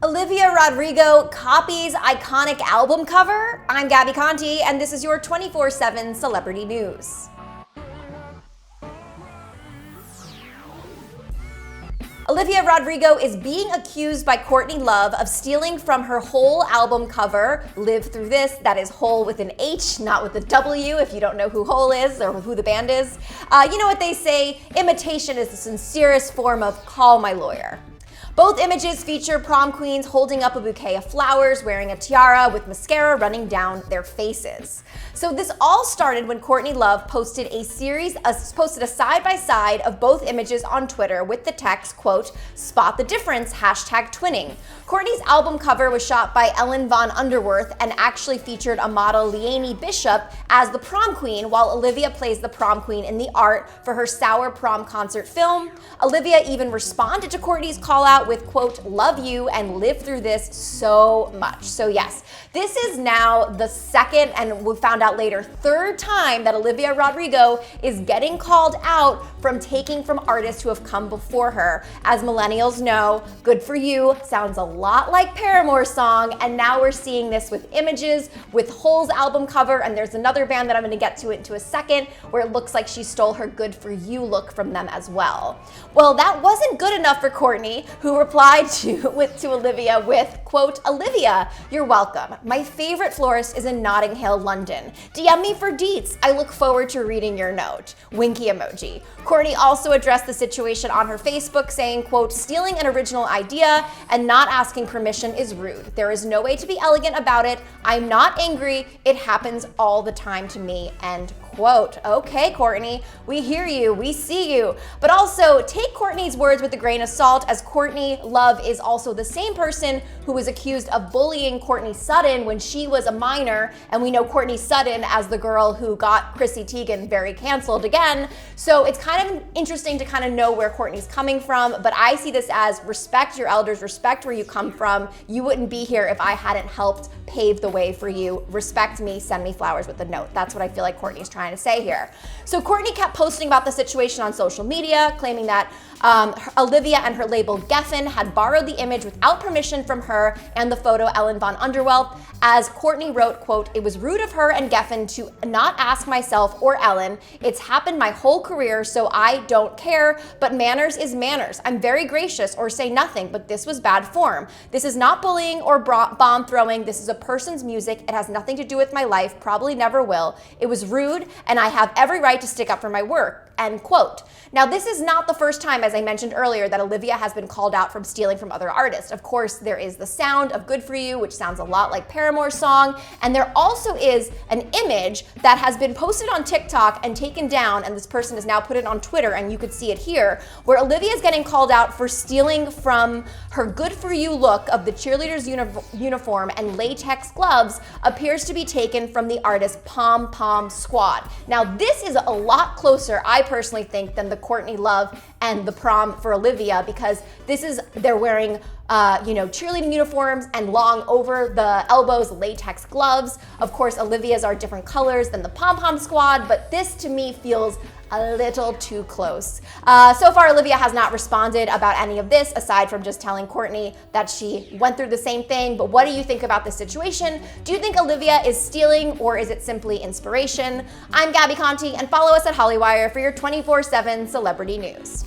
Olivia Rodrigo copies iconic album cover. I'm Gabby Conti, and this is your 24/7 celebrity news. Olivia Rodrigo is being accused by Courtney Love of stealing from her Hole album cover, Live Through This. That is Hole with an H, not with a W, if you don't know who Hole is or who the band is. You know what they say, imitation is the sincerest form of call my lawyer. Both images feature prom queens holding up a bouquet of flowers, wearing a tiara with mascara running down their faces. So this all started when Courtney Love posted a side-by-side of both images on Twitter with the text, quote, "Spot the difference, #twinning." Courtney's album cover was shot by Ellen Von Underworth and actually featured a model, Leanne Bishop, as the prom queen, while Olivia plays the prom queen in the art for her Sour Prom concert film. Olivia even responded to Courtney's call out with, quote, "Love you and live through this so much." So yes, this is now the second, and we found out later, third time that Olivia Rodrigo is getting called out from taking from artists who have come before her. As millennials know, Good For You sounds a lot like Paramore's song, and now we're seeing this with images, with Hole's album cover, and there's another band that I'm gonna get to into a second, where it looks like she stole her Good For You look from them as well. Well, that wasn't good enough for Courtney, who replied to Olivia with, quote, "Olivia, you're welcome. My favorite florist is in Notting Hill, London. DM me for deets. I look forward to reading your note." Winky emoji. Courtney also addressed the situation on her Facebook saying, quote, "Stealing an original idea and not asking permission is rude. There is no way to be elegant about it. I'm not angry. It happens all the time to me," end quote. Okay, Courtney, we hear you, we see you. But also take Courtney's words with a grain of salt, as Courtney Love is also the same person who was accused of bullying Courtney Sutton when she was a minor. And we know Courtney Sutton as the girl who got Chrissy Teigen very canceled again. So it's kind of interesting to kind of know where Courtney's coming from, but I see this as respect your elders, respect where you come from. You wouldn't be here if I hadn't helped pave the way for you. Respect me, send me flowers with a note. That's what I feel like Courtney's trying to say here. So Courtney kept posting about the situation on social media, claiming that Olivia and her label Geffen had borrowed the image without permission from her and the photo Ellen Von Underworth. As Courtney wrote, quote, "It was rude of her and Geffen to not ask myself or Ellen. It's happened my whole career, so I don't care, but manners is manners. I'm very gracious or say nothing, but this was bad form. This is not bullying or bomb throwing. This is a person's music. It has nothing to do with my life, probably never will. It was rude, and I have every right to stick up for my work," end quote. Now, this is not the first time, as I mentioned earlier, that Olivia has been called out from stealing from other artists. Of course, there is the sound of Good For You, which sounds a lot like Paramore's song, and there also is an image that has been posted on TikTok and taken down, and this person has now put it on Twitter, and you could see it here, where Olivia is getting called out for stealing from her Good For You look of the cheerleader's uniform and latex gloves appears to be taken from the artist Pom Pom Squad. Now, this is a lot closer, I personally think, than the Courtney Love and the prom for Olivia, because they're wearing cheerleading uniforms and long over the elbows latex gloves. Of course, Olivia's are different colors than the Pom Pom Squad, but this to me feels a little too close. So far, Olivia has not responded about any of this, aside from just telling Courtney that she went through the same thing. But what do you think about this situation? Do you think Olivia is stealing, or is it simply inspiration? I'm Gabby Conti, and follow us at Hollywire for your 24/7 celebrity news.